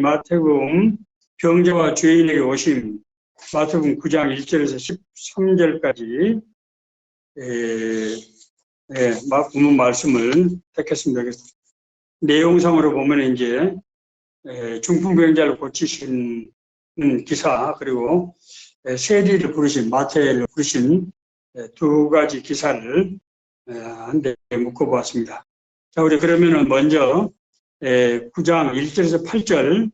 마태복음 병자와 죄인에게 오심, 마태복음 9장 1절에서 13절까지 본문 말씀을 택했습니다. 내용상으로 보면 이제 중풍병자를 고치신 기사, 그리고 세리를 부르신, 마태를 부르신 두 가지 기사를 한데 묶어보았습니다. 자, 우리 그러면은 먼저 9장 1절에서 8절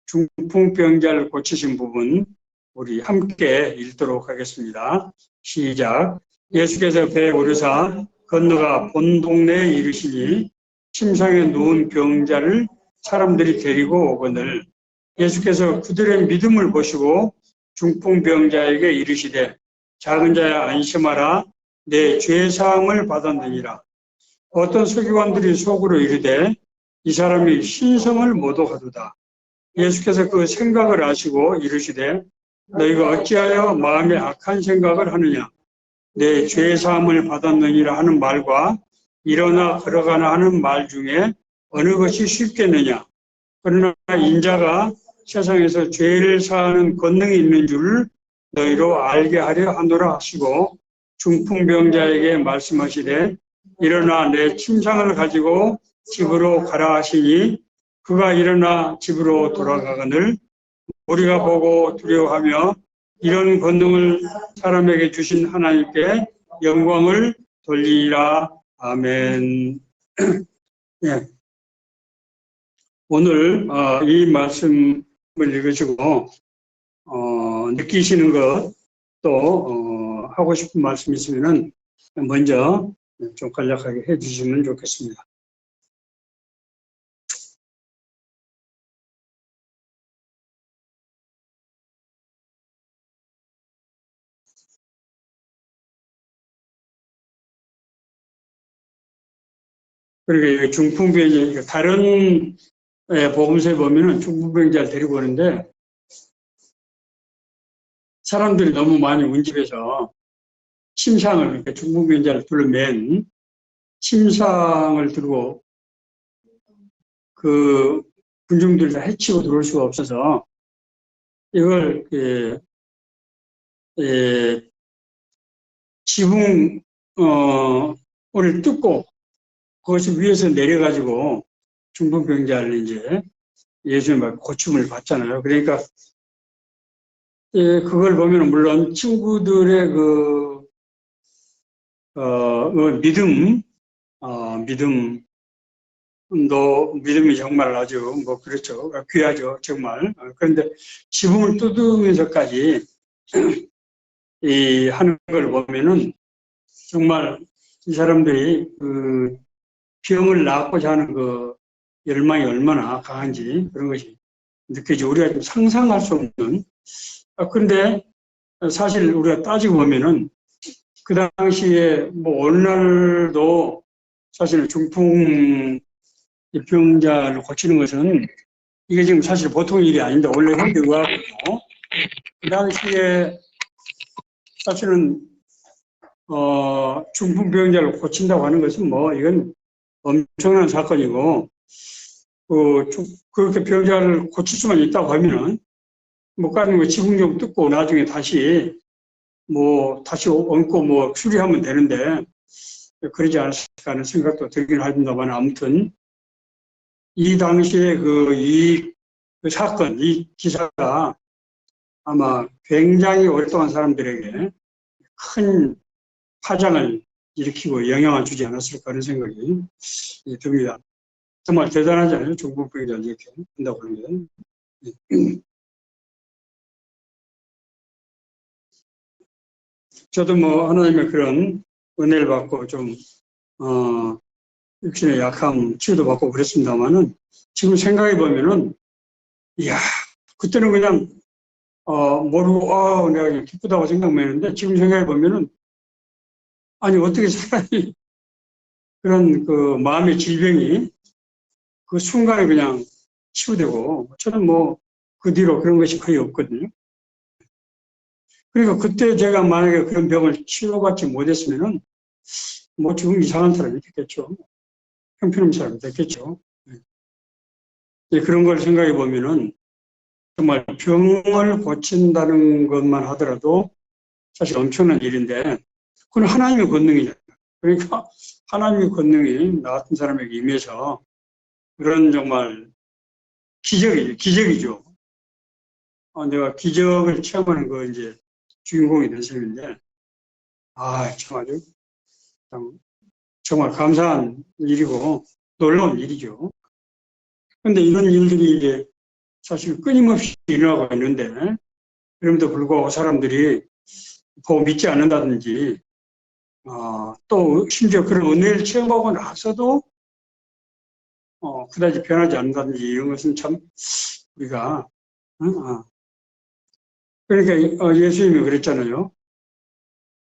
중풍병자를 고치신 부분 우리 함께 읽도록 하겠습니다. 시작. 예수께서 배에 오르사 건너가 본 동네에 이르시니 침상에 누운 병자를 사람들이 데리고 오거늘 예수께서 그들의 믿음을 보시고 중풍병자에게 이르시되 작은 자야 안심하라 내 죄사함을 받았느니라. 어떤 서기관들이 속으로 이르되 이 사람이 신성을 모독하도다. 예수께서 그 생각을 아시고 이르시되 너희가 어찌하여 마음에 악한 생각을 하느냐. 내 죄사함을 받았느니라 하는 말과 일어나 걸어가나 하는 말 중에 어느 것이 쉽겠느냐. 그러나 인자가 세상에서 죄를 사하는 권능이 있는 줄 너희로 알게 하려 하노라 하시고 중풍병자에게 말씀하시되 일어나 내 침상을 가지고 집으로 가라 하시니 그가 일어나 집으로 돌아가거늘 우리가 보고 두려워하며 이런 권능을 사람에게 주신 하나님께 영광을 돌리라. 아멘. 예. 오늘 이 말씀을 읽으시고 느끼시는 것 또 하고 싶은 말씀 있으면은 먼저 좀 간략하게 해주시면 좋겠습니다. 그리고 중풍병자, 다른 복음서에 보면은 중풍병자를 데리고 오는데 사람들이 너무 많이 온 집에서 침상을, 그러니까 중풍병자를 둘러맨 침상을 들고 그 군중들을 다 해치고 들어올 수가 없어서 이걸 지붕을 뜯고 그것이 위에서 내려가지고 중풍병자를 이제 예수님의 고침을 받잖아요. 그러니까 그걸 보면 물론 친구들의 믿음이 정말 아주 그렇죠. 귀하죠. 정말. 그런데 지붕을 뜯으면서까지 하는 걸 보면은 정말 이 사람들이 그 병을 낫고자 하는 그 열망이 얼마나 강한지 그런 것이 느껴지고 우리가 좀 상상할 수 없는. 그런데 사실 우리가 따지고 보면은 그 당시에 오늘날도 사실 중풍 병자를 고치는 것은 이게 지금 사실 보통 일이 아닌데 원래 현대의학이고 그 당시에 사실은 중풍병자를 고친다고 하는 것은 이건 엄청난 사건이고 그렇게 병자를 고칠 수만 있다고 하면은 못 가는 거 지붕 좀 뜯고 나중에 다시 얹고 수리하면 되는데 그러지 않았을까 하는 생각도 들긴 합니다만 아무튼 이 당시에 그 사건, 이 기사가 아마 굉장히 오랫동안 사람들에게 큰 파장을 일으키고 영향을 주지 않았을까 하는 생각이 듭니다. 정말 대단하지 않아요? 중풍병자를 이렇게 한다고 하는 게. 저도 하나님의 그런 은혜를 받고 좀, 육신의 약함 치유도 받고 그랬습니다만은 지금 생각해 보면은, 이야, 그때는 그냥, 모르고, 내가 기쁘다고 생각만 했는데 지금 생각해 보면은, 아니, 어떻게 사람이 그런 그 마음의 질병이 그 순간에 그냥 치유되고, 저는 그 뒤로 그런 것이 거의 없거든요. 그러니까 그때 제가 만약에 그런 병을 치료받지 못했으면은, 지금 이상한 사람이 됐겠죠. 형편없는 사람이 됐겠죠. 그런 걸 생각해 보면은, 정말 병을 고친다는 것만 하더라도 사실 엄청난 일인데, 그건 하나님의 권능이잖아요. 그러니까 하나님의 권능이 나 같은 사람에게 임해서 그런 정말 기적이죠. 내가 기적을 체험하는 거 이제 주인공이 된 셈인데, 참 아주 참 정말 감사한 일이고 놀라운 일이죠. 그런데 이런 일들이 이제 사실 끊임없이 일어나고 있는데, 그럼에도 불구하고 사람들이 보고 믿지 않는다든지, 또 심지어 그런 은혜를 체험하고 나서도 그다지 변하지 않는다든지 이런 것은 참 우리가 그러니까 예수님이 그랬잖아요.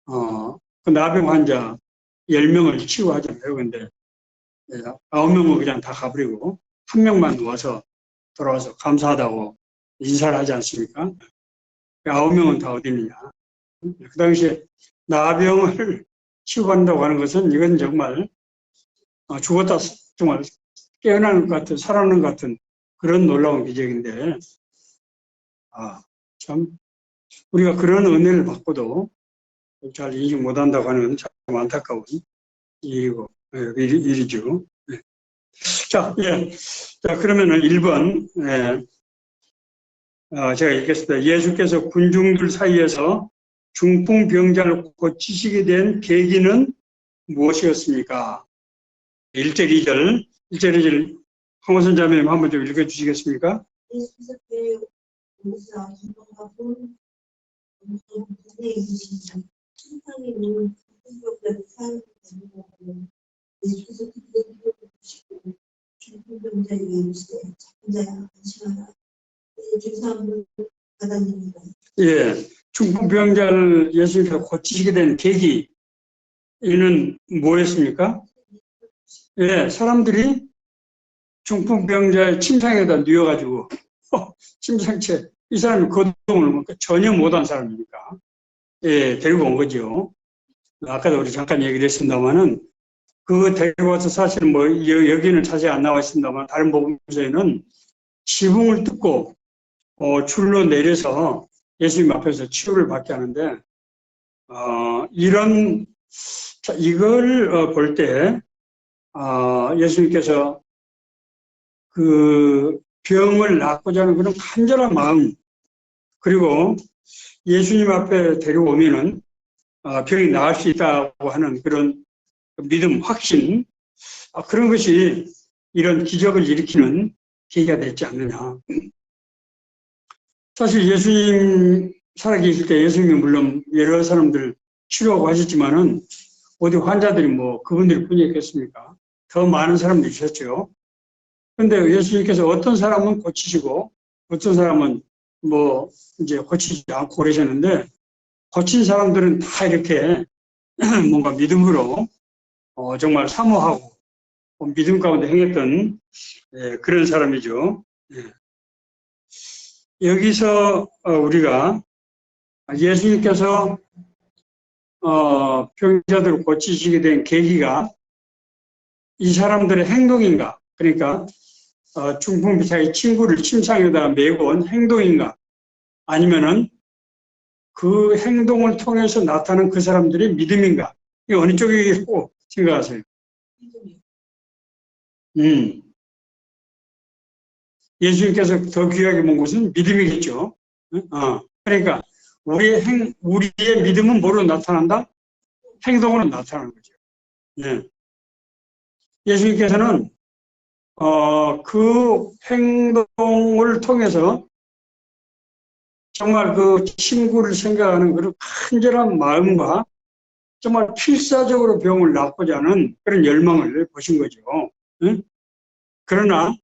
그 나병 환자 10명을 치유하잖아요. 그런데 9명은 그냥 다 가버리고 한 명만 누워서 돌아와서 감사하다고 인사를 하지 않습니까? 9명은 다 어디 있느냐. 그 당시에 나병을 치유받는다고 하는 것은 이건 정말 죽었다 정말 깨어나는 것 같은, 살아나는 것 같은 그런 놀라운 기적인데, 참 우리가 그런 은혜를 받고도 잘 인식 못한다고 하는 참 안타까운 일이죠. 네. 자, 예. 자, 그러면은 1번, 제가 읽겠습니다. 예수께서 군중들 사이에서 중풍병자를 고치시게 된 계기는 무엇이었습니까? 1절, 2절, 1절, 2절, 황호선 자매님 한번 좀 읽어주시겠습니까? 예, 중풍병자를 예수님께서 고치시게 된 계기, 이는 뭐였습니까? 예, 사람들이 중풍병자의 침상에다 뉘어가지고, 침상채, 이 사람이 거동을 전혀 못한 사람이니까, 예, 데리고 온 거죠. 아까도 우리 잠깐 얘기를 했습니다만은, 그거 데리고 와서 사실은 뭐, 여기는 자세히 안 나와 있습니다만, 다른 복음서에는 지붕을 뜯고, 줄로 내려서 예수님 앞에서 치유를 받게 하는데, 이걸 볼 때, 예수님께서 그 병을 낫고자 하는 그런 간절한 마음, 그리고 예수님 앞에 데려오면은 병이 나을 수 있다고 하는 그런 믿음, 확신, 그런 것이 이런 기적을 일으키는 계기가 됐지 않느냐. 사실 예수님 살아계실 때 예수님이 물론 여러 사람들 치료하고 하셨지만은 어디 환자들이 뭐 그분들 뿐이었겠습니까? 더 많은 사람들이 있었죠. 그런데 예수님께서 어떤 사람은 고치시고 어떤 사람은 뭐 이제 고치지 않고 그러셨는데, 고친 사람들은 다 이렇게 뭔가 믿음으로 정말 사모하고 믿음 가운데 행했던 그런 사람이죠. 여기서 우리가 예수님께서 병자들을 고치시게 된 계기가 이 사람들의 행동인가, 그러니까 중풍비사의 친구를 침상에다 메고 온 행동인가, 아니면은 그 행동을 통해서 나타난 그 사람들의 믿음인가, 이 어느 쪽이라고 생각하세요? 예수님께서 더 귀하게 본 것은 믿음이겠죠. 그러니까 우리의 믿음은 뭐로 나타난다? 행동으로 나타나는 거죠. 네. 예수님께서는 그 행동을 통해서 정말 그 친구를 생각하는 그런 간절한 마음과 정말 필사적으로 병을 낫고자 하는 그런 열망을 보신 거죠. 응? 그러나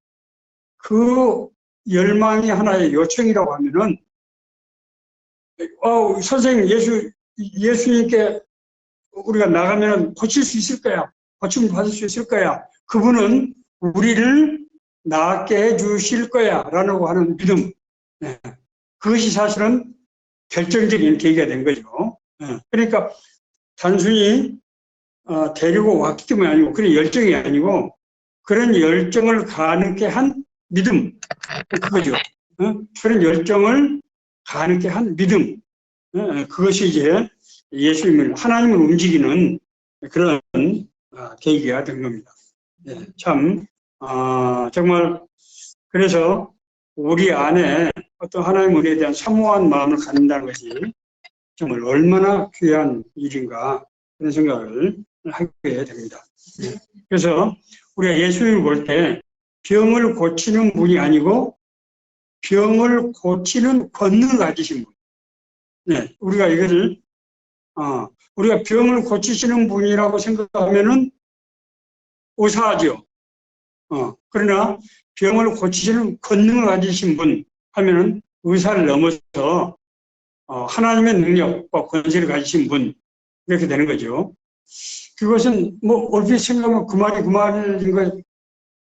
그 열망이 하나의 요청이라고 하면은, 선생님, 예수님께 우리가 나가면 고칠 수 있을 거야. 고침을 받을 수 있을 거야. 그분은 우리를 낫게 해 주실 거야. 라고 하는 믿음. 네. 그것이 사실은 결정적인 계기가 된 거죠. 네. 그러니까 단순히 데리고 왔기 때문이 아니고, 그런 열정이 아니고, 그런 열정을 가능케 한 믿음. 그거죠. 그런 열정을 가능케 한 믿음, 그것이 이제 예수님을, 하나님을 움직이는 그런 계기가 된 겁니다. 참, 정말, 그래서 우리 안에 어떤 하나님 은혜에 대한 사모한 마음을 갖는다는 것이 정말 얼마나 귀한 일인가, 그런 생각을 하게 됩니다. 그래서 우리가 예수님을 볼 때 병을 고치는 분이 아니고 병을 고치는 권능을 가지신 분. 네, 우리가 이것을, 우리가 병을 고치시는 분이라고 생각하면은 우사하죠. 그러나 병을 고치시는 권능을 가지신 분 하면은 의사를 넘어서 하나님의 능력과 권세를 가지신 분, 이렇게 되는 거죠. 그것은 뭐 얼핏 생각하면 그 말이 그 말인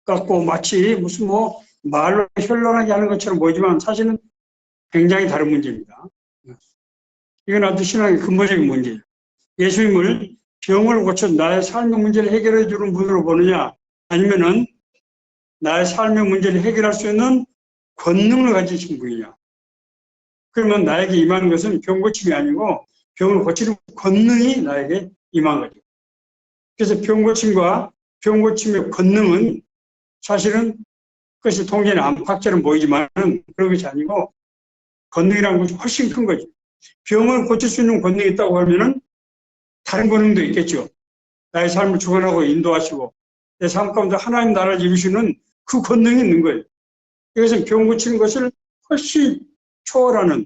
것 같고 마치 무슨 뭐 말로 현란하게 하는 것처럼 보이지만 사실은 굉장히 다른 문제입니다. 이건 아주 신앙의 근본적인 문제예요. 예수님을 병을 고쳐 나의 삶의 문제를 해결해 주는 분으로 보느냐, 아니면은 나의 삶의 문제를 해결할 수 있는 권능을 가지신 분이냐. 그러면 나에게 임하는 것은 병 고침이 아니고 병을 고치는 권능이 나에게 임한 거죠. 그래서 병 고침과 병 고침의 권능은 사실은 그것이 통계는 안팎처럼 보이지만 그런 것이 아니고 권능이라는 것이 훨씬 큰 거죠. 병을 고칠 수 있는 권능이 있다고 하면은 다른 권능도 있겠죠. 나의 삶을 주관하고 인도하시고 내 삶 가운데 하나님 나라를 이루시는 그 권능이 있는 거예요. 이것은 병 고치는 것을 훨씬 초월하는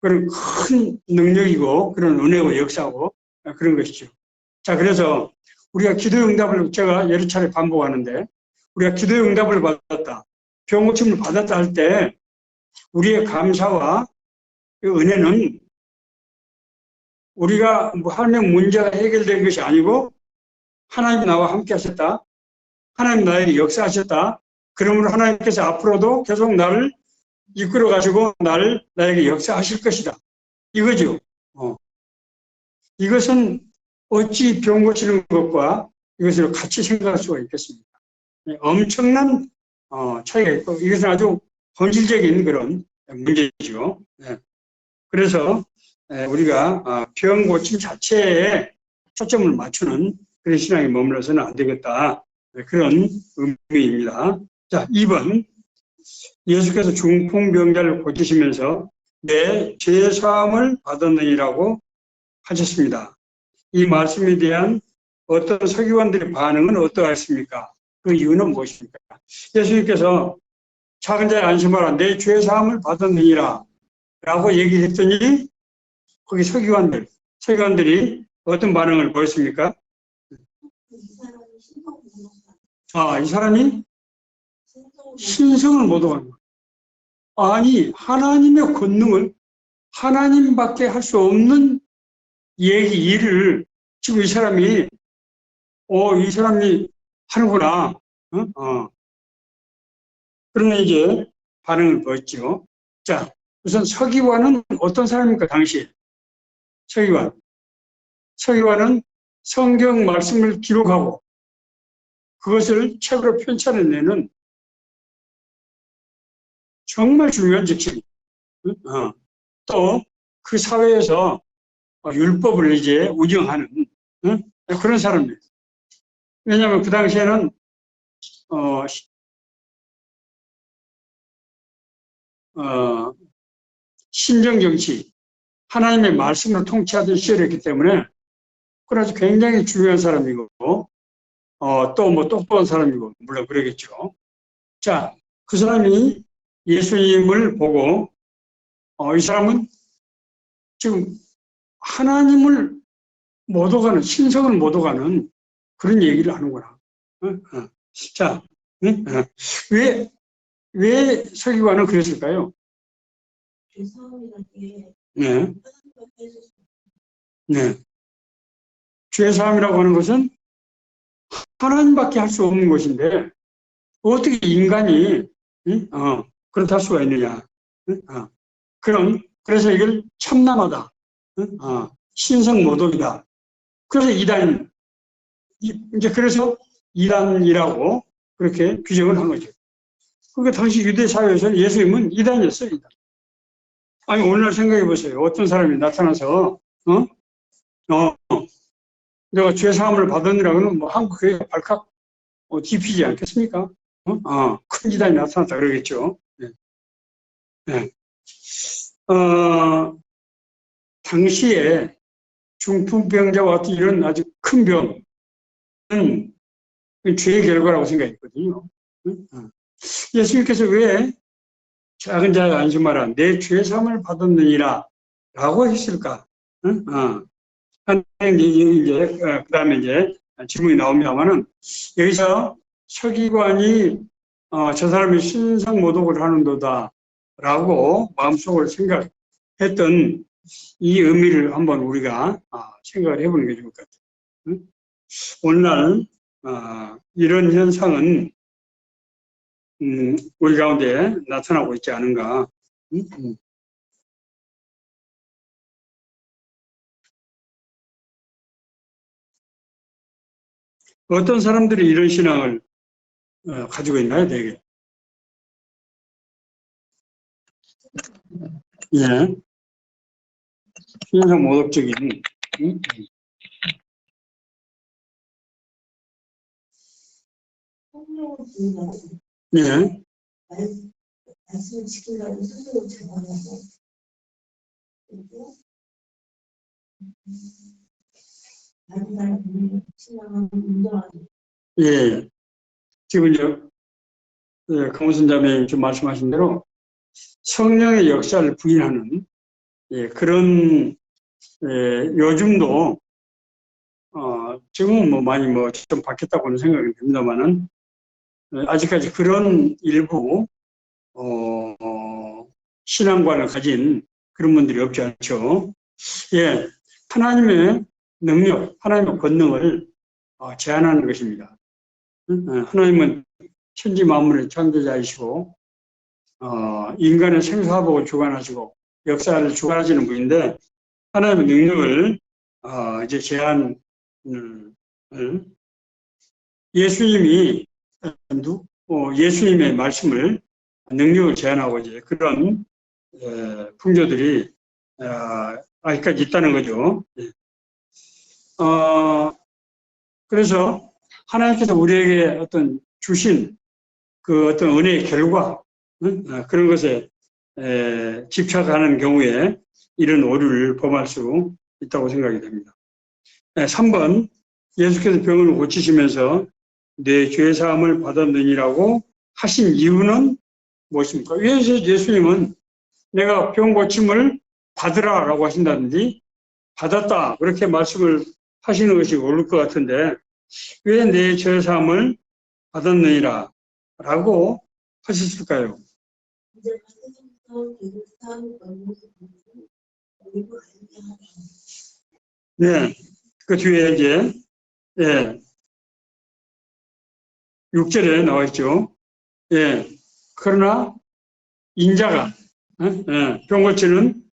그런 큰 능력이고 그런 은혜고 역사고 그런 것이죠. 자, 그래서 우리가 기도 응답을 제가 여러 차례 반복하는데 우리가 기도 응답을 받았다, 병 고침을 받았다 할 때 우리의 감사와 그 은혜는 우리가 뭐 하나님 문제가 해결된 것이 아니고 하나님이 나와 함께 하셨다, 하나님 나에게 역사하셨다, 그러므로 하나님께서 앞으로도 계속 나를 이끌어 가지고 나에게 역사하실 것이다, 이거죠. 이것은 어찌 병 고치는 것과 이것을 같이 생각할 수가 있겠습니까? 엄청난 차이가 있고 이것은 아주 본질적인 그런 문제죠. 그래서 우리가 병 고침 자체에 초점을 맞추는 그런 신앙에 머물러서는 안 되겠다, 그런 의미입니다. 자, 2번, 예수께서 중풍병자를 고치시면서 내 죄사함을 받았느니라고 하셨습니다. 이 말씀에 대한 어떤 서기관들의 반응은 어떠했습니까? 그 이유는 무엇입니까? 예수님께서 작은 자의 안심하라, 내 죄사함을 받았느니라 라고 얘기했더니 거기 서기관들이 어떤 반응을 보였습니까? 이 사람이 신성을 못 얻은 거예요. 아니, 하나님의 권능을 하나님밖에 할 수 없는 일을 지금 이 사람이 하는구나. 그러면 이제 반응을 보였죠. 자, 우선 서기관은 어떤 사람입니까, 당시에? 서기관은 성경 말씀을 기록하고 그것을 책으로 편찬해내는 정말 중요한 직책이에요. 또 그 사회에서 율법을 이제 운영하는 그런 사람이에요. 왜냐하면 그 당시에는 신정정치, 하나님의 말씀을 통치하던 시절이었기 때문에 그래서 굉장히 중요한 사람이고 또 뭐 똑똑한 사람이고 물론 그러겠죠. 자, 그 사람이 예수님을 보고 이 사람은 지금 하나님을 못 오가는, 신성을 못 오가는 그런 얘기를 하는구나. 자, 왜 서기관은 그랬을까요? 네. 네. 죄사함이라고 하는 것은 하나님밖에 할 수 없는 것인데 어떻게 인간이 그렇다 할 수가 있느냐. 그래서 이걸 참남하다, 신성모독이다. 그래서 그래서 이단이라고 그렇게 규정을 한 거죠. 그러니까 당시 유대 사회에서는 예수님은 이단이었어요, 이단. 아니, 오늘날 생각해 보세요. 어떤 사람이 나타나서, 내가 죄 사함을 받았느라 그러면 뭐 한국 교회가 발칵 뒤피지 않겠습니까? 큰 이단이 나타났다 그러겠죠. 네. 네. 당시에 중풍병자와 같은 이런 아주 큰 병은 죄의 결과라고 생각했거든요. 예수님께서 왜 작은 자가 안심하라 내 죄 사함을 받았느니라 라고 했을까? 이제 그다음에 이제 질문이 나옵니다만은 여기서 서기관이 저 사람이 신상 모독을 하는도다라고 마음속으로 생각했던 이 의미를 한번 우리가 생각을 해보는 게 좋을 것 같아요. 오늘날 이런 현상은 우리 가운데 나타나고 있지 않은가. 어떤 사람들이 이런 신앙을 가지고 있나요, 되게? 예. 신앙상 모독적인. 예. 말씀을 지키려고 스스로 잡아내고 그리고 다른 사람이 신앙을 인정하고 예. 지금 이제 강무선 자매님 좀 말씀하신 대로 성령의 역사를 부인하는 그런 요즘도 지금은 뭐 많이 뭐 좀 바뀌었다고는 생각이 듭니다만은 아직까지 그런 일부 신앙관을 가진 그런 분들이 없지 않죠. 예, 하나님의 능력, 하나님의 권능을 제한하는 것입니다. 하나님은 천지 만물의 창조자이시고 인간의 생사복을 주관하시고 역사를 주관하시는 분인데 하나님의 능력을 이제 제한 예수님이 예수님의 말씀을 능력을 제한하고 이제 그런 풍조들이 아직까지 있다는 거죠. 그래서 하나님께서 우리에게 어떤 주신 그 어떤 은혜의 결과 그런 것에 집착하는 경우에 이런 오류를 범할 수 있다고 생각이 됩니다. 3번 예수께서 병을 고치시면서 내 죄사함을 받았느니라고 하신 이유는 무엇입니까? 왜 예수님은 내가 병 고침을 받으라라고 하신다든지 받았다 그렇게 말씀을 하시는 것이 옳을 것 같은데 왜 내 죄사함을 받았느니라 라고 하셨을까요? 네, 그 뒤에 이제 6절에 나와 있죠. 그러나 인자가 병 고치는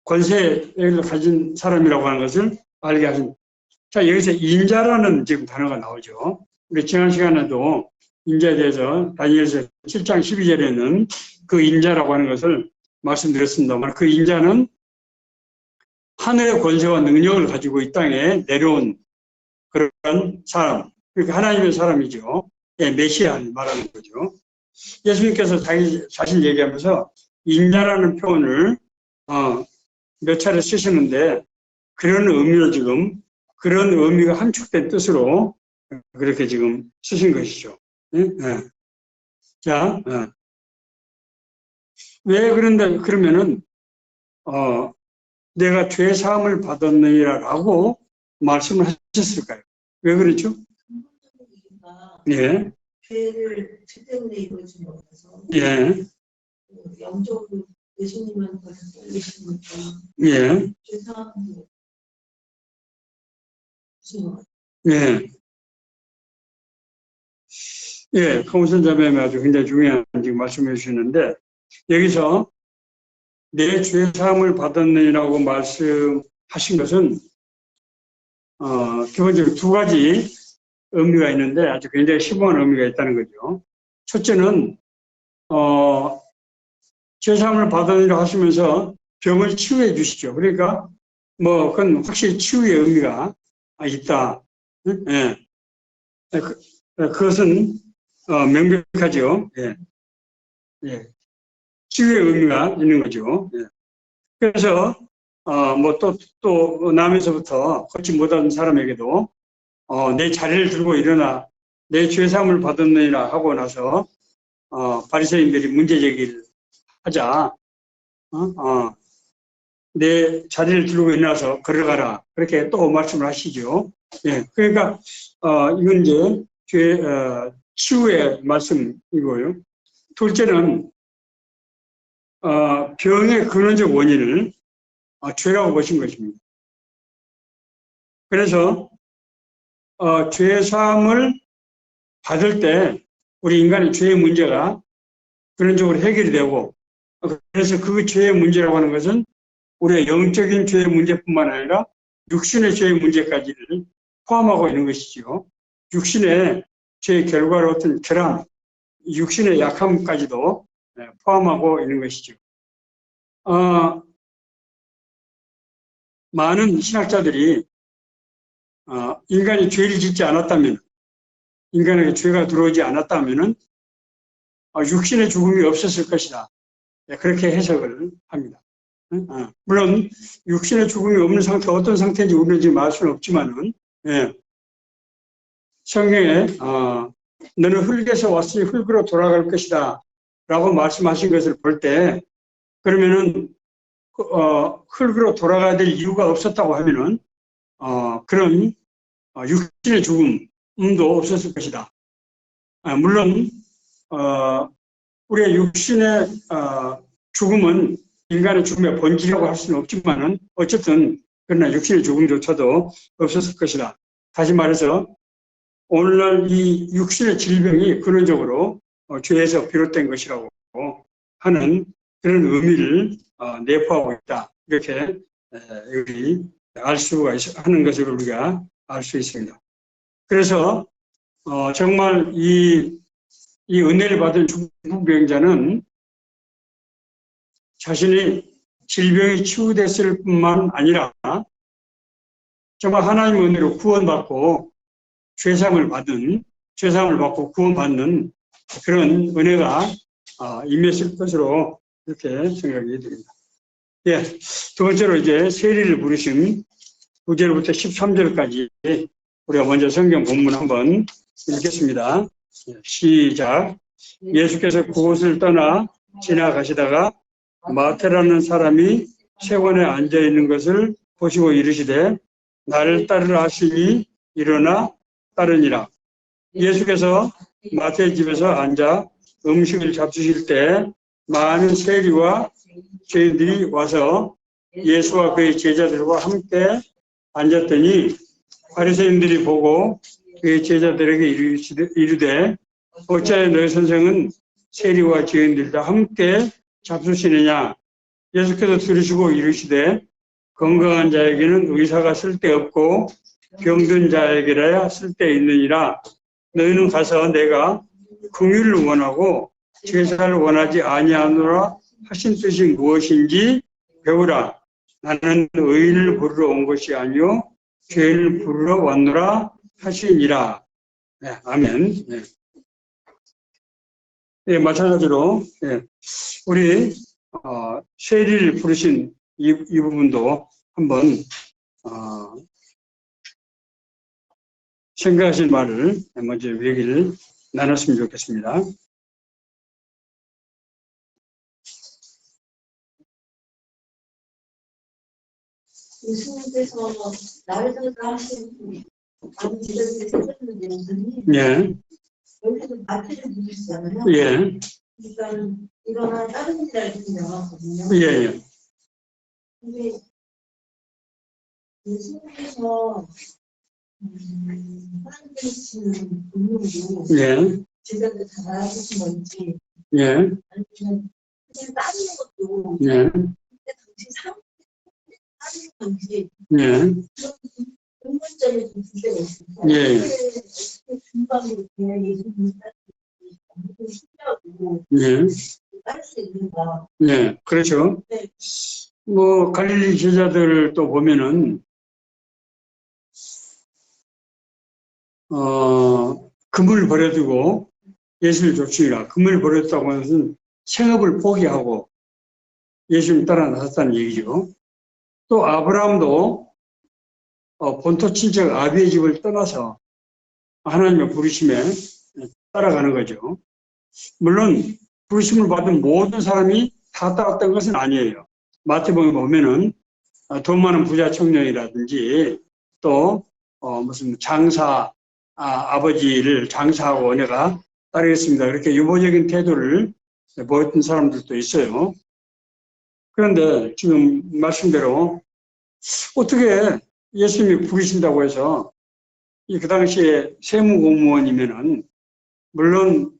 권세를 가진 사람이라고 하는 것을 알게 하신. 자, 여기서 인자라는 지금 단어가 나오죠. 우리 지난 시간에도 인자에 대해서 다니엘서 7장 12절에는 그 인자라고 하는 것을 말씀드렸습니다만 그 인자는 하늘의 권세와 능력을 가지고 이 땅에 내려온 그런 사람, 그러니까 하나님의 사람이죠. 메시아를 말하는 거죠. 예수님께서 자기 자신 얘기하면서 인자라는 표현을 몇 차례 쓰시는데 그런 의미로 지금 그런 의미가 함축된 뜻으로 그렇게 지금 쓰신 것이죠. 자, 왜 그런다 그러면은 내가 죄 사함을 받았느니라고 말씀을 하셨을까요? 왜 그렇죠? 예. 죄를 죄 때문에 이루어진 거라서 예. 영적으로 예수님은 그걸 살리시니까 예. 죄 사함을 주신 것 같아요. 예. 예, 강우선 자매님 아주 굉장히 중요한 지금 말씀해 주시는데, 여기서 내 죄 사함을 받았느니라고 말씀하신 것은, 기본적으로 두 가지 의미가 있는데 아주 굉장히 심오한 의미가 있다는 거죠. 첫째는, 죄사함을 받으리라 하시면서 병을 치유해 주시죠. 그러니까 그건 확실히 치유의 의미가 있다. 예. 그것은 명백하죠. 예. 예. 치유의 의미가 있는 거죠. 예. 그래서 또 남에서부터 걷지 못하는 사람에게도 내 자리를 들고 일어나 내 죄사함을 받았느니라 하고 나서 바리새인들이 문제 제기를 하자. 내 자리를 들고 일어나서 걸어가라. 그렇게 또 말씀을 하시죠. 예. 그러니까 이건 이제 치유의 말씀이고요. 둘째는 병의 근원적 원인을 죄라고 보신 것입니다. 그래서 죄사함을 받을 때 우리 인간의 죄의 문제가 근원적으로 해결이 되고, 그래서 그 죄의 문제라고 하는 것은 우리의 영적인 죄의 문제뿐만 아니라 육신의 죄의 문제까지를 포함하고 있는 것이죠. 육신의 죄의 결과로 어떤 결함, 육신의 약함까지도 포함하고 있는 것이죠. 많은 신학자들이 인간이 죄를 짓지 않았다면, 인간에게 죄가 들어오지 않았다면 육신의 죽음이 없었을 것이다. 그렇게 해석을 합니다. 물론 육신의 죽음이 없는 상태, 어떤 상태인지 우리는 지금 알 수는 없지만은, 성경에 너는 흙에서 왔으니 흙으로 돌아갈 것이다 라고 말씀하신 것을 볼 때, 그러면은 흙으로 돌아가야 될 이유가 없었다고 하면은 그런 육신의 죽음도 없었을 것이다. 물론 우리의 육신의 죽음은 인간의 죽음의 본질이라고 할 수는 없지만은 어쨌든 그러나 육신의 죽음조차도 없었을 것이다. 다시 말해서 오늘날 이 육신의 질병이 근원적으로 죄에서 비롯된 것이라고 하는 그런 의미를 내포하고 있다. 이렇게 여기 알 수가 하는 것을 우리가 알 수 있습니다. 그래서 정말 이 은혜를 받은 중풍병자는 자신이 질병이 치유됐을 뿐만 아니라 정말 하나님의 은혜로 구원받고 죄사함을 받고 구원받는 그런 은혜가 임했을 것으로 이렇게 생각이 됩니다. 예, 두 번째로 이제 세리를 부르신 9절부터 13절까지 우리가 먼저 성경 본문 한번 읽겠습니다. 시작. 예수께서 그곳을 떠나 지나가시다가 마태라는 사람이 세관에 앉아 있는 것을 보시고 이르시되 나를 따르라 하시니 일어나 따르니라. 예수께서 마태의 집에서 앉아 음식을 잡수실 때 많은 세리와 죄인들이 와서 예수와 그의 제자들과 함께 앉았더니 바리새인들이 보고 그의 제자들에게 이르되 어찌하여 너희 선생은 세리와 죄인들과 함께 잡수시느냐. 예수께서 들으시고 이르시되 건강한 자에게는 의사가 쓸데없고 병든 자에게라야 쓸데있느니라. 너희는 가서 내가 긍휼을 원하고 제사를 원하지 아니하노라 하신 뜻이 무엇인지 배우라. 나는 의인을 부르러 온 것이 아니요 죄인을 부르러 왔노라 하시니라. 네, 아멘. 네. 네, 마찬가지로 우리 세리를 부르신 이 부분도 한번 생각하신 말을 먼저 얘기를 나눴으면 좋겠습니다. 예수님께서 나를 따르라 하신 많은 제자들이 생겼는데 예. 여기서 마태를 부르시잖아요. 예. 그러니까 일어나 다른 일을 이렇게 나왔거든요. 예. 근데 예수님께서 하나님께서 주시는 분명도 예. 제자들 다 알아주신 건지 예. 아니면 그냥 따르는 것도 예. 그때 당시 사람 따르는 건지 예. 근본적인 좀 문제가 있습니다. 예. 어떻게 중간으로 그냥 예수님을 따르는 신기하고 예, 따를 수 있는가. 예, 그렇죠. 네. 뭐, 갈릴리 제자들 또 보면은, 금을 버려두고 예수를 좇으리라. 금을 버렸다고 하는 것은 생업을 포기하고 예수님 따라 나섰다는 얘기죠. 또 아브라함도 본토 친척 아비의 집을 떠나서 하나님의 부르심에 따라가는 거죠. 물론 부르심을 받은 모든 사람이 다 따랐던 것은 아니에요. 마태복음에 보면은 돈 많은 부자 청년이라든지 또 무슨 장사 아버지를 장사하고 내가 따르겠습니다. 이렇게 유보적인 태도를 보였던 사람들도 있어요. 그런데 지금 말씀대로 어떻게 예수님이 부르신다고 해서 그 당시에 세무공무원이면은 물론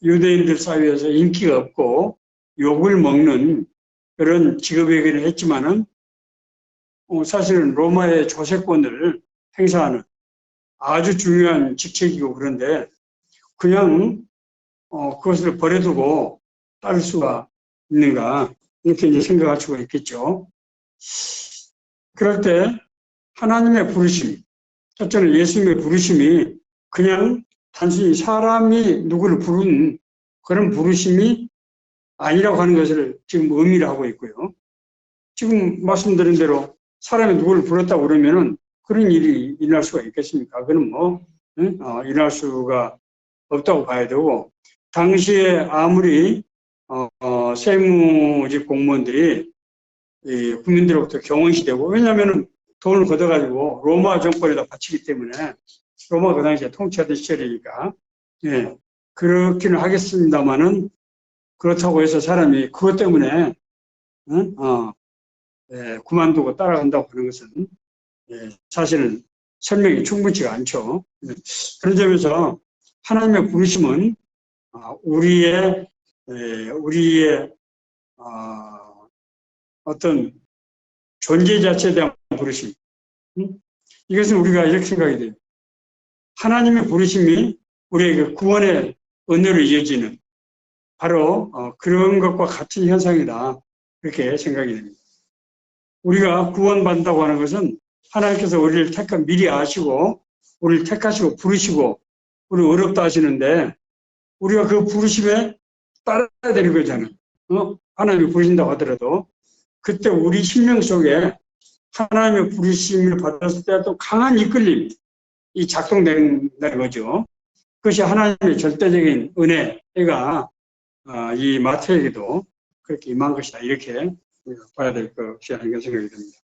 유대인들 사이에서 인기가 없고 욕을 먹는 그런 직업이긴 했지만은 사실은 로마의 조세권을 행사하는 아주 중요한 직책이고 그런데 그냥 그것을 버려두고 따를 수가 있는가 이렇게 이제 생각할 수가 있겠죠. 그럴 때 하나님의 부르심, 첫째는 예수님의 부르심이 그냥 단순히 사람이 누구를 부른 그런 부르심이 아니라고 하는 것을 지금 의미를 하고 있고요. 지금 말씀드린 대로 사람이 누구를 불렀다고 그러면은 그런 일이 일어날 수가 있겠습니까? 그건 뭐, 일어날 수가 없다고 봐야 되고, 당시에 아무리, 세무직 공무원들이 국민들로부터 경원시되고, 왜냐하면 돈을 걷어가지고 로마 정권에다 바치기 때문에, 로마 그 당시에 통치하던 시절이니까, 예, 그렇기는 하겠습니다만은, 그렇다고 해서 사람이 그것 때문에, 그만두고 따라간다고 하는 것은 사실은 설명이 충분치가 않죠. 그런 점에서 하나님의 부르심은 우리의 어떤 존재 자체에 대한 부르심. 이것은 우리가 이렇게 생각이 돼요. 하나님의 부르심이 우리에게 구원의 은혜로 이어지는 바로 그런 것과 같은 현상이다. 그렇게 생각이 됩니다. 우리가 구원받는다고 하는 것은 하나님께서 우리를 미리 아시고 우리를 택하시고 부르시고 우리 어렵다 하시는데 우리가 그 부르심에 따라야 되는 거잖아요. 하나님이 부르신다고 하더라도 그때 우리 심령 속에 하나님의 부르심을 받았을 때 또 강한 이끌림이 작동되는 거죠. 그것이 하나님의 절대적인 은혜가 이 마태에게도 그렇게 임한 것이다. 이렇게 봐야 될 것이 아닌가 생각이 듭니다.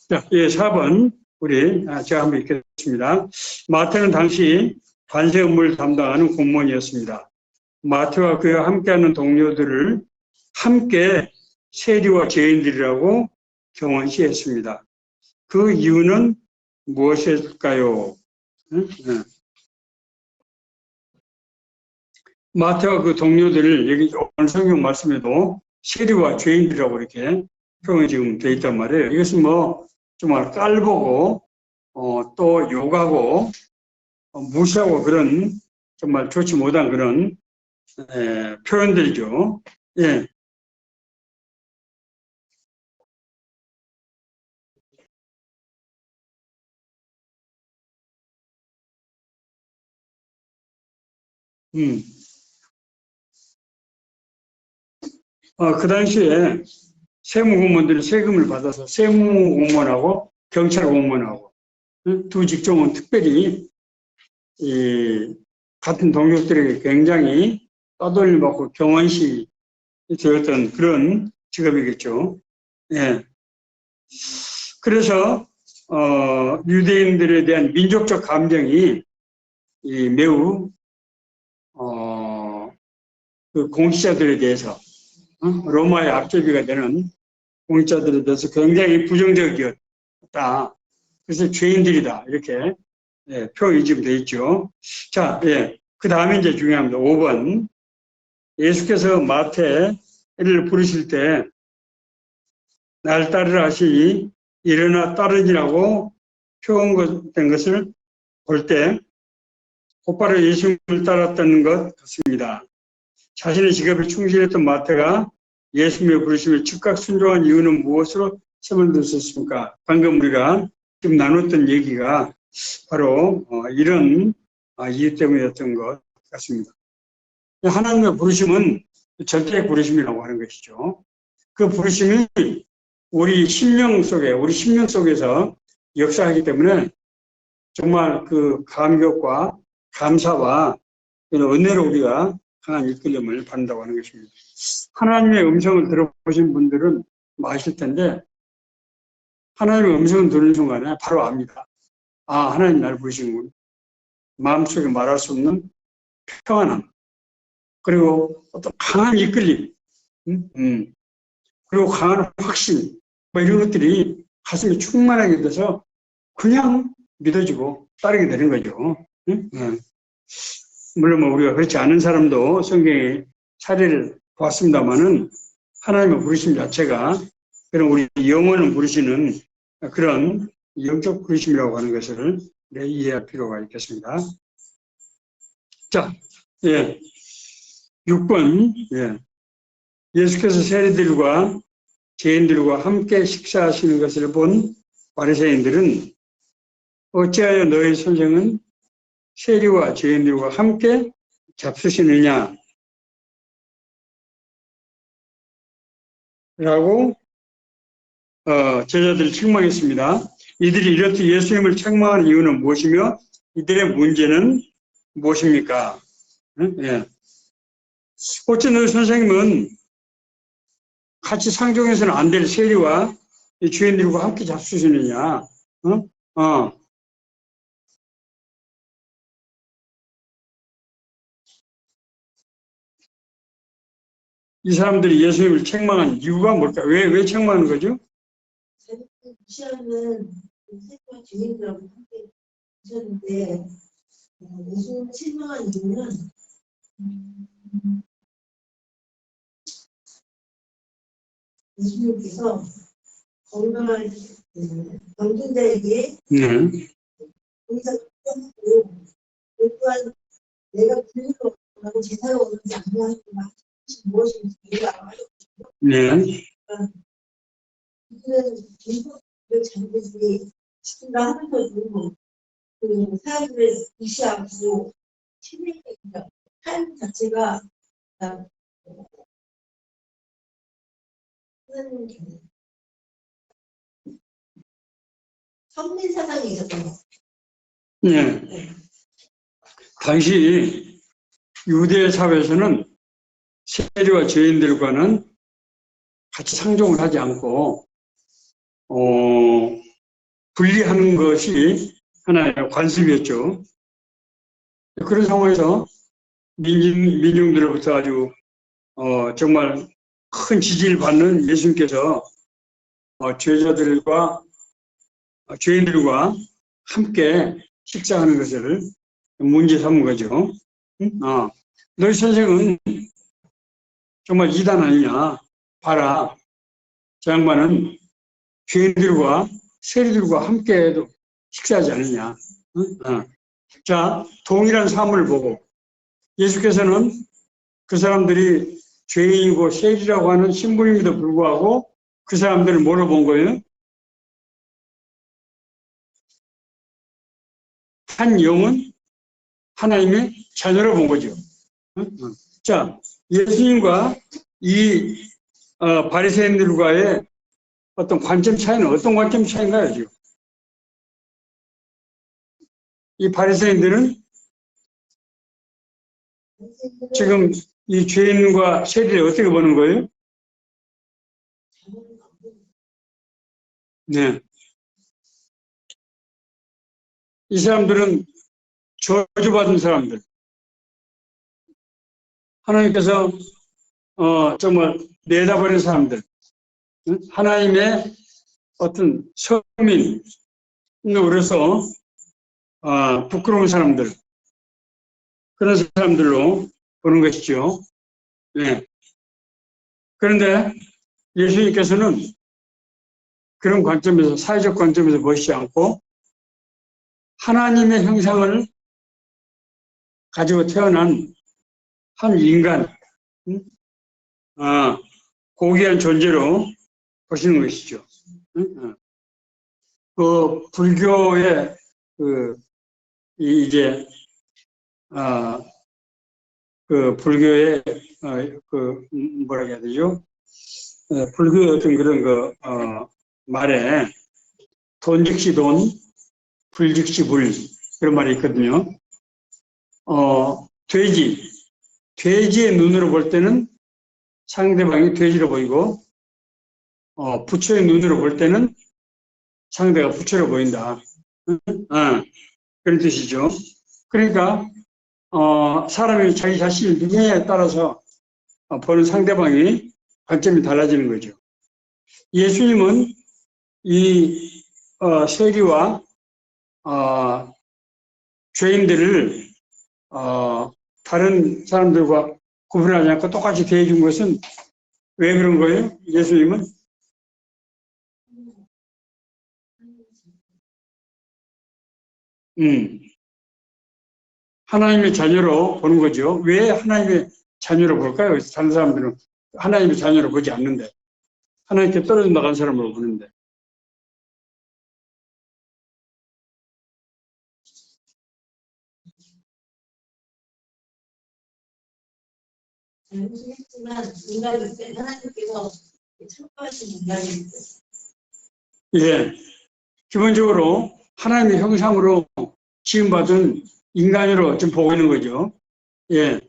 자, 4번 제가 한번 읽겠습니다. 마태는 당시 관세 업무를 담당하는 공무원이었습니다. 마태와 그와 함께하는 동료들을 함께 세리와 죄인들이라고 경원시했습니다. 그 이유는 무엇일까요? 마태와 그 동료들을 여기 오늘 성경 말씀에도 세리와 죄인들이라고 이렇게 표현이 지금 되어 있단 말이에요. 이것은 뭐 정말 깔보고 또 욕하고 무시하고 그런 정말 좋지 못한 그런 표현들이죠. 예. 그 당시에 세무공무원들이 세금을 받아서 세무공무원하고 경찰공무원하고 두 직종은 특별히 같은 동료들에게 굉장히 따돌림 받고 경원시 되었던 그런 직업이겠죠. 예. 그래서 유대인들에 대한 민족적 감정이 매우 그 공직자들에 대해서 로마의 앞제비가 되는 공직자들에 대해서 굉장히 부정적이었다. 그래서 죄인들이다. 이렇게 표현이 지금 되어 있죠. 자, 그 다음에 이제 중요합니다. 5번. 예수께서 마태를 부르실 때 날 따르라 하시니 일어나 따르니라고 표현된 것을 볼 때 곧바로 예수님을 따랐다는 것 같습니다. 자신의 직업에 충실했던 마태가 예수님의 부르심에 즉각 순종한 이유는 무엇으로 sem을 뒀었습니까? 방금 우리가 지금 나눴던 얘기가 바로 이런 이유 때문이었던 것 같습니다. 하나님의 부르심은 절대 부르심이라고 하는 것이죠. 그 부르심이 우리 심령 속에서 역사하기 때문에 정말 그 감격과 감사와 은혜로 우리가 강한 이끌림을 받는다고 하는 것입니다. 하나님의 음성을 들어보신 분들은 아실 텐데 하나님의 음성을 들은 순간에 바로 압니다. 아, 하나님 나를 부르시는군. 마음속에 말할 수 없는 평안함, 그리고 어떤 강한 이끌림, 그리고 강한 확신, 이런 것들이 가슴에 충만하게 돼서 그냥 믿어지고 따르게 되는 거죠. 물론 우리가 그렇지 않은 사람도 성경의 사례를 보았습니다만은 하나님의 부르심 자체가 그런 우리 영혼을 부르시는 그런 영적 부르심이라고 하는 것을 이해할 필요가 있겠습니다. 자, 6번. 예수께서 세리들과 죄인들과 함께 식사하시는 것을 본 바리새인들은 어찌하여 너희 선생은 세리와 죄인들과 함께 잡수시느냐 라고 제자들을 책망했습니다. 이들이 이렇게 예수님을 책망하는 이유는 무엇이며 이들의 문제는 무엇입니까? 어째 너희 선생님은 같이 상종해서는 안 될 세리와 죄인들과 함께 잡수시느냐? 이 사람들이 예수님을 책망한 이유가 뭘까? 왜 책망하는 거죠? 무시하는 세리와 죄인들하고 함께 하셨는데 예수님 책망한 이유는 예수님께서 건강할 병든 자에게 의사 하고 또한 내가 불리로 하고 제사로 오는지 아니하는 무엇인지 이해가 이들은 중국을 잘못이 시킨다 하면서도 그 사람들을 무시하고 친밀하니까 삶 자체가 선민 사상이 있었던 것 같아요. 당시 유대 사회에서는 세리와 죄인들과는 같이 상종을 하지 않고 분리하는 것이 하나의 관습이었죠. 그런 상황에서 민중들로부터 아주 정말 큰 지지를 받는 예수님께서 죄인들과 함께 식사하는 것을 문제 삼은 거죠. 너희 선생은 정말 이단 아니냐? 봐라. 저 양반은 죄인들과 세리들과 함께도 식사하지 않느냐? 자, 동일한 사물을 보고 예수께서는 그 사람들이 죄인이고 세리라고 하는 신분임에도 불구하고 그 사람들을 뭐로 본 거예요? 한 영은 하나님의 자녀로 본 거죠. 자, 예수님과 이 바리새인들과의 어떤 관점 차이는 어떤 관점 차이인가요? 지금 이 바리새인들은 지금 이 죄인과 세리를 어떻게 보는 거예요? 네. 이 사람들은 저주받은 사람들. 하나님께서 정말 내다버린 사람들. 하나님의 어떤 서민으로서 부끄러운 사람들. 그런 사람들로 보는 것이죠. 네. 그런데 예수님께서는 그런 관점에서, 사회적 관점에서 보시지 않고 하나님의 형상을 가지고 태어난 한 인간, 고귀한 존재로 보시는 것이죠. 그 불교의 이제 그 불교의 뭐라 해야 되죠? 불교의 어떤 그런 말에 돈 즉시 돈, 불 즉시 불 그런 말이 있거든요. 돼지의 눈으로 볼 때는 상대방이 돼지로 보이고, 부처의 눈으로 볼 때는 상대가 부처로 보인다. 그런 뜻이죠. 그러니까, 사람이 자기 자신을 누구냐에 따라서 보는 상대방이 관점이 달라지는 거죠. 예수님은 이 세리와 죄인들을 다른 사람들과 구분하지 않고 똑같이 대해준 것은 왜 그런 거예요? 예수님은 하나님의 자녀로 보는 거죠. 왜 하나님의 자녀로 볼까요? 다른 사람들은 하나님의 자녀로 보지 않는데, 하나님께 떨어져 나간 사람으로 보는데. 했지만 인간일 때 하나님께서 창조하신 인간일 때. 예, 기본적으로 하나님의 형상으로 지음받은 인간으로 좀 보고 있는 거죠. 예,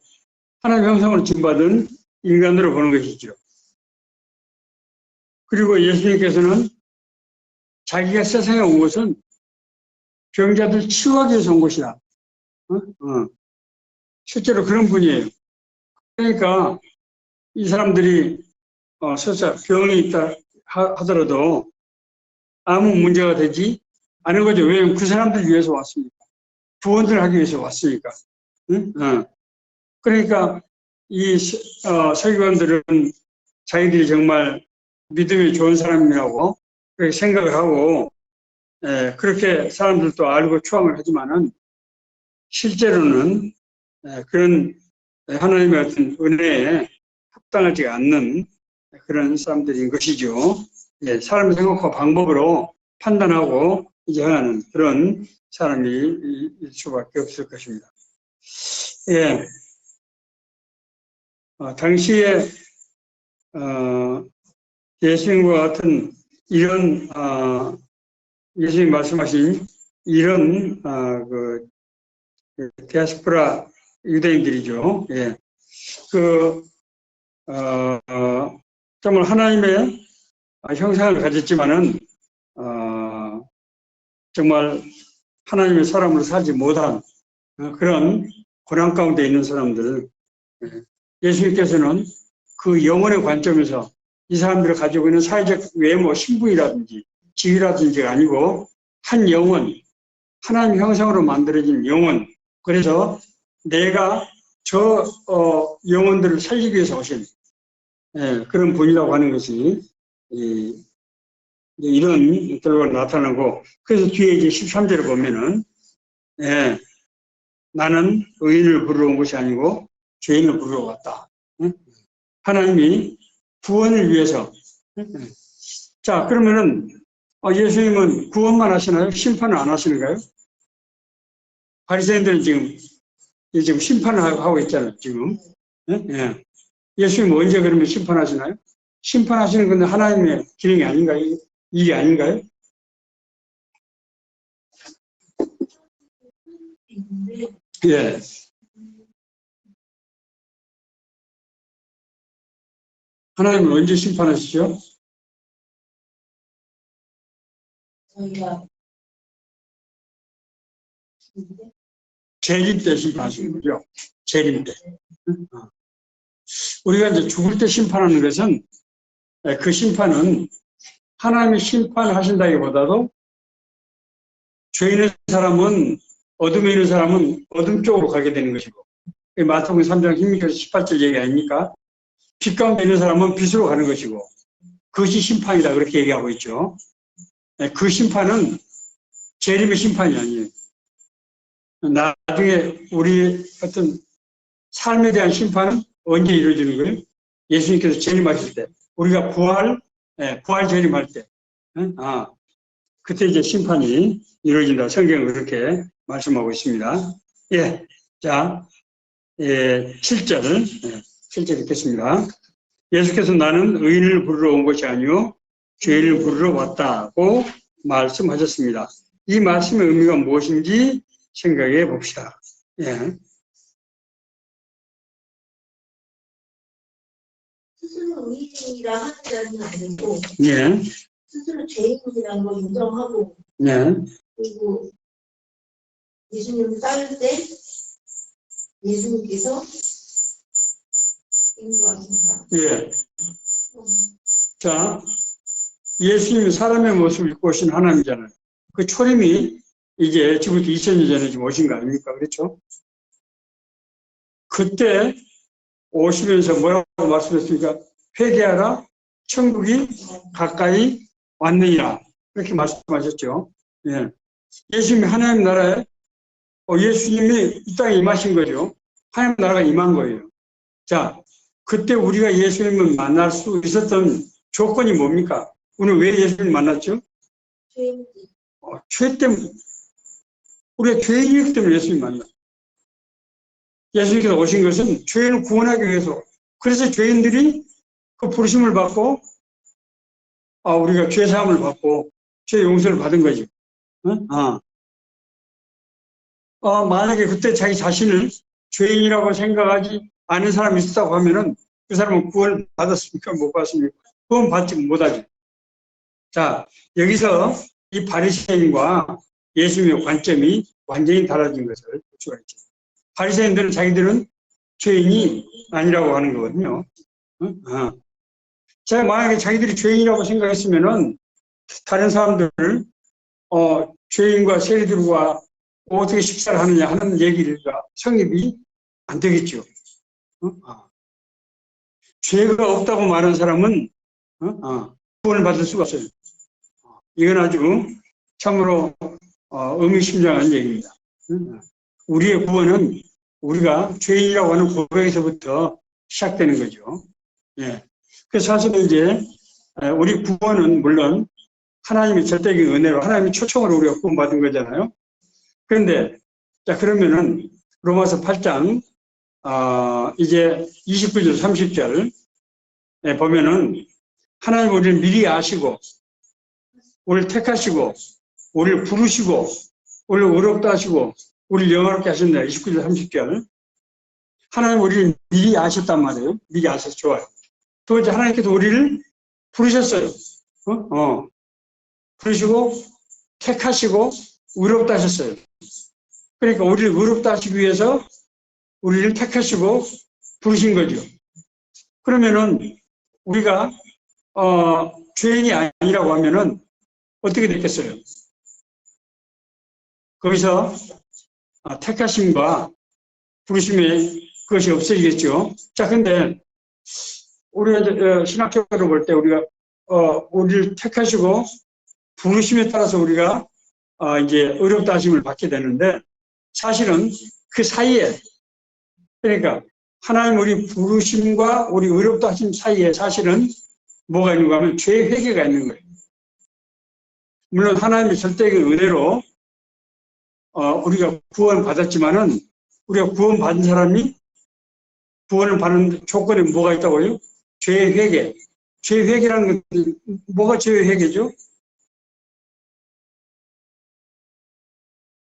하나님의 형상으로 지음받은 인간으로 보는 것이죠. 그리고 예수님께서는 자기가 세상에 온 것은 병자들 치유하기 위해서 온 것이다. 실제로 그런 분이에요. 그러니까 이 사람들이 설사 병이 있다 하더라도 아무 문제가 되지 않은 거죠. 왜냐하면 그 사람들 위해서 왔으니까. 구원을 하기 위해서 왔으니까. 그러니까 이 서기관들은 자기들이 정말 믿음이 좋은 사람이라고 그렇게 생각을 하고, 그렇게 사람들도 알고 추앙을 하지만은 실제로는 그런 하나님의 어떤 은혜에 합당하지 않는 그런 사람들인 것이죠. 예, 사람의 생각과 방법으로 판단하고 이제 하는 그런 사람이 일 수밖에 없을 것입니다. 예, 당시에 예수님과 같은 이런 예수님 말씀하신 이런 디아스포라 유대인들이죠. 예, 정말 하나님의 형상을 가졌지만은 정말 하나님의 사람으로 살지 못한 그런 고난 가운데 있는 사람들, 예수님께서는 그 영혼의 관점에서 이 사람들이 가지고 있는 사회적 외모, 신분이라든지 지위라든지가 아니고 한 영혼, 하나님 형상으로 만들어진 영혼, 그래서 내가 저 영혼들을 살리기 위해서 오신 그런 분이라고 하는 것이 이런 결과가 나타나고, 그래서 뒤에 이제 13절을 보면은 나는 의인을 부르러 온 것이 아니고 죄인을 부르러 왔다. 하나님이 구원을 위해서. 자, 그러면은 예수님은 구원만 하시나요? 심판을 안 하시는가요? 바리새인들은 지금 심판을 하고 있잖아요. 지금. 예수님 언제 그러면 심판하시나요? 심판하시는 건 하나님의 기능이 아닌가요? 일이 아닌가요? 예. 하나님은 언제 심판하시죠? 저희가 재림 때 심판하시는 거죠. 재림 때. 우리가 이제 죽을 때 심판하는 것은, 그 심판은 하나님이 심판하신다기보다도 죄인의 사람은, 어둠에 있는 사람은 어둠 쪽으로 가게 되는 것이고, 마태복음 3장 16절에서 18절 얘기 아닙니까? 빛 가운데 있는 사람은 빛으로 가는 것이고, 그것이 심판이다, 그렇게 얘기하고 있죠. 그 심판은 재림의 심판이 아니에요. 나중에 우리 어떤 삶에 대한 심판은 언제 이루어지는 거예요? 예수님께서 재림하실 때. 우리가 부활 재림할 때. 그때 이제 심판이 이루어진다. 성경은 그렇게 말씀하고 있습니다. 예. 자, 7절. 7절 읽겠습니다. 예수께서 나는 의인을 부르러 온 것이 아니요 죄인을 부르러 왔다고 말씀하셨습니다. 이 말씀의 의미가 무엇인지 생각해 봅시다. 예. 스스로 의인이라 하는 자는 아니고 예. 스스로 죄인이라는 걸 인정하고 예. 그리고 예수님을 따를 때 예수님께서 인도하십니다. 예. 자, 예수님이 사람의 모습을 입고 오신 하나님이잖아요. 그 초림이 이제 지금부터 2000년 전에 지금 오신 거 아닙니까? 그렇죠? 그때 오시면서 뭐라고 말씀했습니까? 회개하라, 천국이 가까이 왔느니라. 그렇게 말씀하셨죠. 예. 예수님이 하나님 나라에, 예수님이 이 땅에 임하신 거죠. 하나님 나라가 임한 거예요. 자, 그때 우리가 예수님을 만날 수 있었던 조건이 뭡니까? 우리는 왜 예수님을 만났죠? 죄 때문에. 우리가 죄인이기 때문에 예수님을 만났어요. 예수님께서 오신 것은 죄인을 구원하기 위해서. 그래서 죄인들이 그 부르심을 받고, 우리가 죄사함을 받고, 죄 용서를 받은 거죠. 만약에 그때 자기 자신을 죄인이라고 생각하지 않은 사람이 있었다고 하면은 그 사람은 구원을 받았습니까? 못 받았습니까? 구원 받지 못하죠. 자, 여기서 이 바리새인과 예수님의 관점이 완전히 달라진 것을 볼 수가 있죠. 바리새인들은 자기들은 죄인이 아니라고 하는 거거든요. 자, 만약에 자기들이 죄인이라고 생각했으면은 다른 사람들을 죄인과 세리들과 어떻게 식사를 하느냐 하는 얘기가 성립이 안 되겠죠. 죄가 없다고 말하는 사람은 구원을 받을 수가 없어요. 이건 아주 참으로 의미심장한 얘기입니다. 우리의 구원은 우리가 죄인이라고 하는 고백에서부터 시작되는 거죠. 예. 그래서 사실은 이제 우리 구원은 물론 하나님의 절대적인 은혜로 하나님의 초청으로 우리가 구원받은 거잖아요. 그런데 자 그러면은 로마서 8장 이제 29절 30절 보면은 하나님 우리를 미리 아시고 우리를 택하시고 우리를 부르시고 우리를 의롭다 하시고 우리를 영화롭게 하신다. 29절 30절 하나님 우리를 미리 아셨단 말이에요. 미리 아셔서 좋아요. 두 번째 하나님께서 우리를 부르셨어요. 부르시고 택하시고 의롭다 하셨어요. 그러니까 우리를 의롭다 하시기 위해서 우리를 택하시고 부르신 거죠. 그러면은 우리가 죄인이 아니라고 하면은 어떻게 됐겠어요? 거기서 택하심과 부르심의 그것이 없어지겠죠. 자, 근데 우리가 이제 신학적으로 볼 때 우리가 우리를 택하시고 부르심에 따라서 우리가 이제 의롭다 하심을 받게 되는데 사실은 그 사이에 그러니까 하나님 우리 부르심과 우리 의롭다 하심 사이에 사실은 뭐가 있는가 하면 죄 회개가 있는 거예요. 물론 하나님의 절대적인 은혜로 우리가 구원 받았지만은 우리가 구원 받은 사람이 구원을 받는 조건에 뭐가 있다고요? 죄 회개. 죄 회개라는 건 뭐가 죄 회개죠?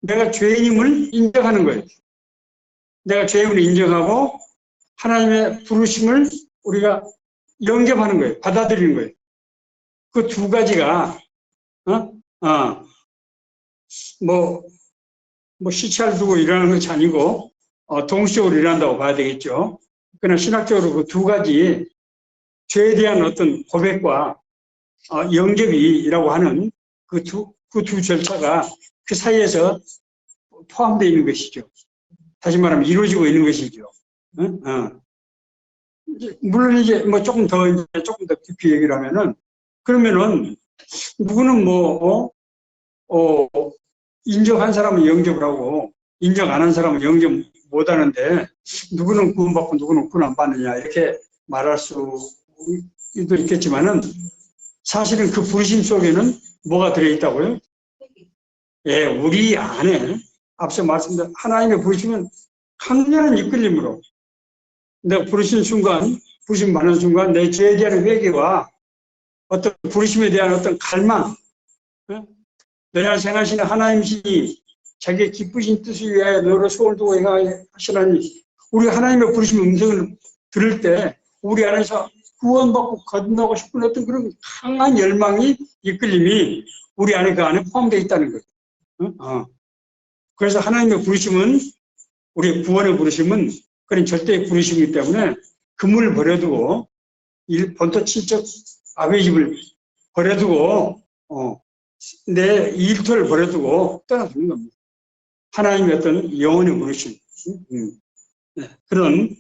내가 죄인임을 인정하는 거예요. 내가 죄인을 인정하고 하나님의 부르심을 우리가 영접하는 거예요. 받아들이는 거예요. 그 두 가지가 시차를 두고 일어나는 것이 아니고 동시적으로 일어난다고 봐야 되겠죠. 그러나 신학적으로 그 두 가지 죄에 대한 어떤 고백과 영접이라고 하는 그 두 절차가 그 사이에서 포함되어 있는 것이죠. 다시 말하면 이루어지고 있는 것이죠. 물론 이제 조금 더 깊이 얘기를 하면은 그러면은 누구는 인정한 사람은 영접을 하고 인정 안 한 사람은 영접 못 하는데, 누구는 구원받고 누구는 구원 안 받느냐, 이렇게 말할 수도 있겠지만은, 사실은 그 부르심 속에는 뭐가 들어있다고요? 예, 우리 안에, 앞서 말씀드린 하나님의 부르심은 강렬한 이끌림으로, 내가 부르신 순간, 부르심 받는 순간, 내 죄에 대한 회개와 어떤 부르심에 대한 어떤 갈망, 너희를 생하시는 하나님이시니 자기의 기쁘신 뜻을 위하여 너를 소원을 두고 행하시라니, 우리 하나님의 부르심 음성을 들을 때 우리 안에서 구원받고 거듭나고 싶은 어떤 그런 강한 열망이, 이끌림이 우리 안에, 그 안에 포함되어 있다는 거예요. 그래서 하나님의 부르심은, 우리 구원의 부르심은 그런 절대의 부르심이기 때문에 금을 버려두고, 본토 친척 아버지 집을 버려두고, 내 일터를 버려두고 떠나주는 겁니다. 하나님의 어떤 영혼의 부르심. 네, 그런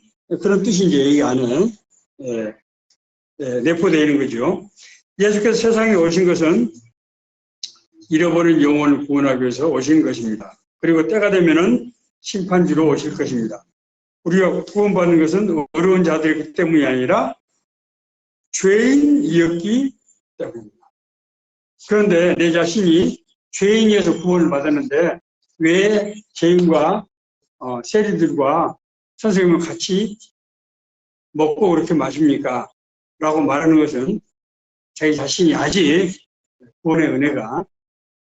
뜻이 이제 이 안에 내포되어 있는 거죠. 예수께서 세상에 오신 것은 잃어버린 영혼을 구원하기 위해서 오신 것입니다. 그리고 때가 되면은 심판주로 오실 것입니다. 우리가 구원받는 것은 어려운 자들이기 때문이 아니라 죄인이었기 때문입니다. 그런데 내 자신이 죄인이어서 구원을 받았는데 왜 죄인과 세리들과 선생님을 같이 먹고 그렇게 마십니까? 라고 말하는 것은 자기 자신이 아직 구원의 은혜가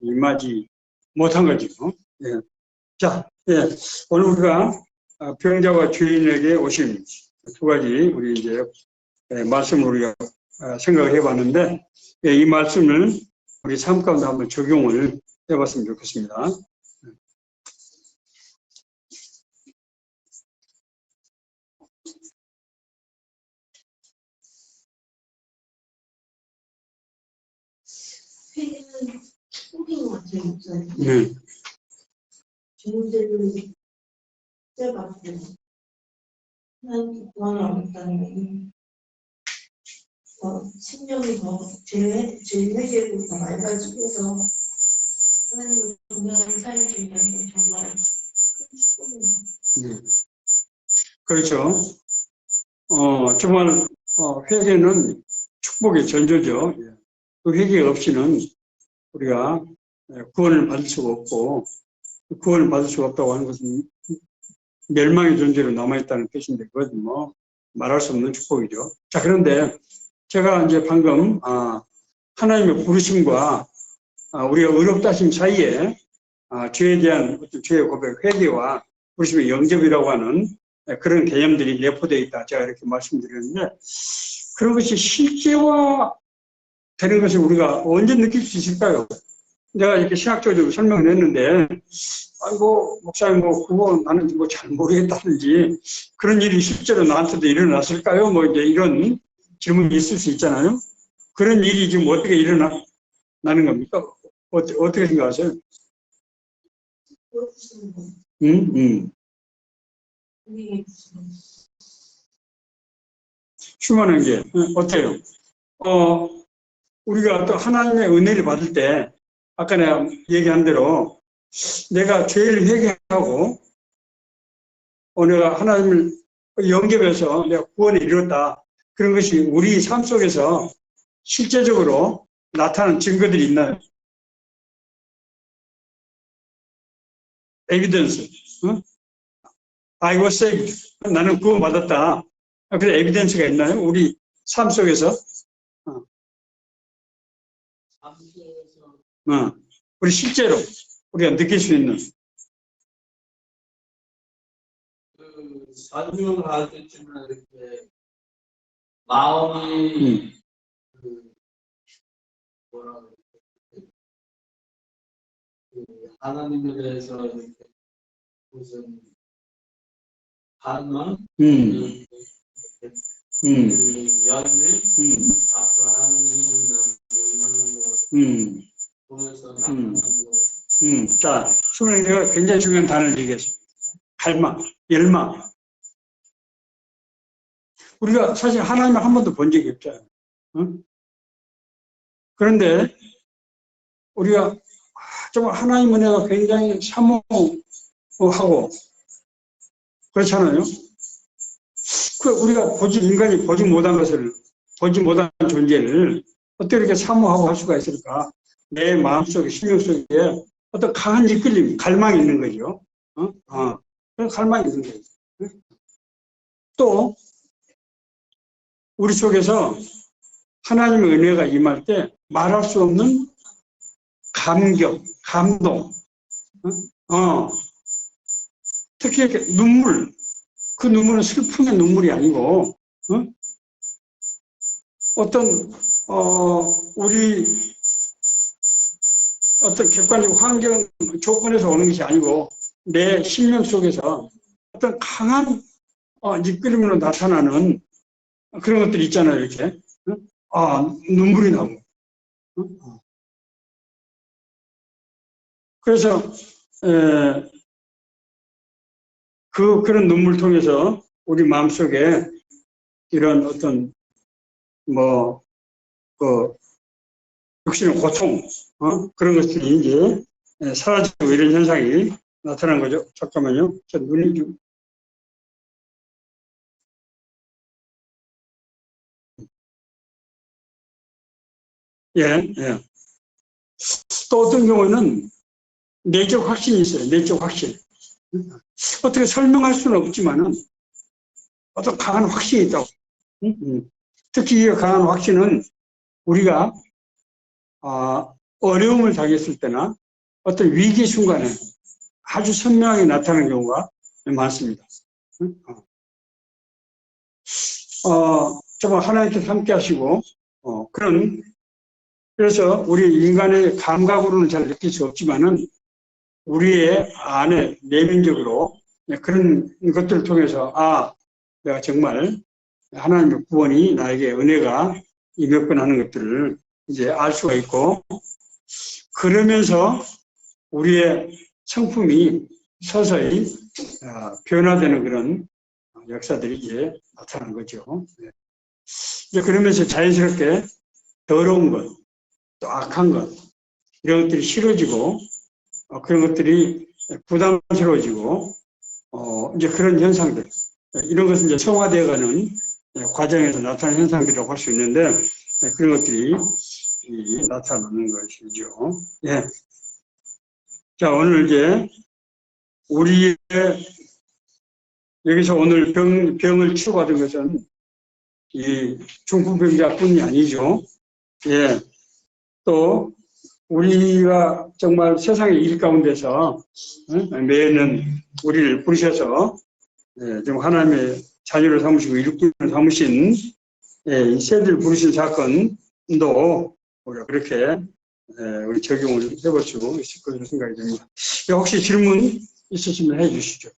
임하지 못한 거죠. 예. 자, 예. 오늘 우리가 병자와 죄인에게 오신 두 가지 우리 이제 말씀을 우리가 생각을 해봤는데, 이 말씀을 우리 삶 가운데 한번 적용을 해봤으면 좋겠습니다. 회개는 축복인 것 같아요, 목사님. 네. 죄인들을 떼받고 하나님께 구원을 얻었다는 생명이 죄 회개를 더 맑아지고 해서 하나님을 동행하는 삶이 된다는 건 정말 큰 축복입니다. 그렇죠. 정말 회개는 축복의 전조죠. 그 회개 없이는 우리가 구원을 받을 수가 없고, 구원을 받을 수가 없다고 하는 것은 멸망의 존재로 남아있다는 뜻인데, 그것은 뭐 말할 수 없는 축복이죠. 자, 그런데 제가 이제 방금 하나님의 부르심과 우리가 의롭다 하심 사이에 죄에 대한 어떤 죄의 고백, 회개와 부르심의 영접이라고 하는 그런 개념들이 내포되어 있다, 제가 이렇게 말씀드렸는데, 그런 것이 실제화 되는 것을 우리가 언제 느낄 수 있을까요? 내가 이렇게 신학적으로 설명을 했는데, 아이고, 목사님, 그거 나는 잘 모르겠다든지, 그런 일이 실제로 나한테도 일어났을까요? 이제 이런 질문이 있을 수 있잖아요. 그런 일이 지금 어떻게 일어나는 겁니까? 어떻게 생각하세요? 휴먼한 게, 어때요? 우리가 또 하나님의 은혜를 받을 때, 아까 내가 얘기한 대로, 내가 죄를 회개하고, 내가 하나님을 영접해서 내가 구원에 이뤘다. 그런 것이 우리 삶 속에서 실제적으로 나타나는 증거들이 있나요? 에비던스. I was saved. 나는 구원받았다. 그런 에비던스가 있나요? 우리 삶 속에서? 우리 실제로 우리가 느낄 수 있는. 설명을 할 때쯤은 이렇게 마음이 뭐라 그럴까, 하나님에 대해서 이렇게 무슨 반만 열매 앞으로 하나님이나 이런 거 보면서 자, 수명이가 굉장히 중요한 단어를 얘기했어요. 갈망, 열망. 우리가 사실 하나님을 한 번도 본 적이 없잖아요. 그런데 우리가 정말 하나님 은혜가 굉장히 하고 그렇잖아요. 우리가 인간이 보지 못한 존재를 어떻게 이렇게 사모하고 할 수가 있을까? 내 마음속에, 심령 속에 어떤 강한 이끌림, 갈망이 있는 거죠. 그런 갈망이 있는 거죠. 또, 우리 속에서 하나님의 은혜가 임할 때 말할 수 없는 감격, 감동, 특히 이렇게 눈물, 그 눈물은 슬픔의 눈물이 아니고, 우리 어떤 객관적 환경 조건에서 오는 것이 아니고, 내 심령 속에서 어떤 강한 이끌림으로 나타나는 그런 것들이 있잖아요, 이렇게. 눈물이 나고. 그래서, 그런 눈물 통해서 우리 마음속에 이런 어떤, 역시는 고통, 그런 것들이 이제 사라지고 이런 현상이 나타난 거죠. 잠깐만요. 저 눈이 좀. 예. 또 어떤 경우는 내적 확신이 있어요. 내적 확신. 어떻게 설명할 수는 없지만은 어떤 강한 확신이 있다고. 특히 이 강한 확신은 우리가 어려움을 당했을 때나 어떤 위기 순간에 아주 선명하게 나타나는 경우가 많습니다. 정말 하나님께서 함께 하시고, 그래서 우리 인간의 감각으로는 잘 느낄 수 없지만은 우리의 안에 내면적으로 그런 것들을 통해서, 내가 정말 하나님의 구원이 나에게 은혜가 임했구나 하는 것들을 이제 알 수가 있고, 그러면서 우리의 성품이 서서히 변화되는 그런 역사들이 이제 나타나는 거죠. 이제 그러면서 자연스럽게 더러운 것, 또 악한 것, 이런 것들이 싫어지고, 그런 것들이 부담스러워지고, 이제 그런 현상들, 이런 것은 이제 성화되어가는 과정에서 나타나는 현상들이라고 할 수 있는데, 그런 것들이 나타나는 것이죠. 예. 자, 오늘 이제 우리의 여기서 오늘 병을 치료받은 것은 이 중풍병자뿐이 아니죠. 예. 또 우리가 정말 세상의 일 가운데서 매년 우리를 부르셔서 좀 하나님의 자녀를 삼으시고 일꾼을 삼으신 이 새들 부르신 사건도 우리가 그렇게 우리 적용을 해볼 수 있을 것으로 생각이 됩니다. 혹시 질문 있으시면 해 주시죠.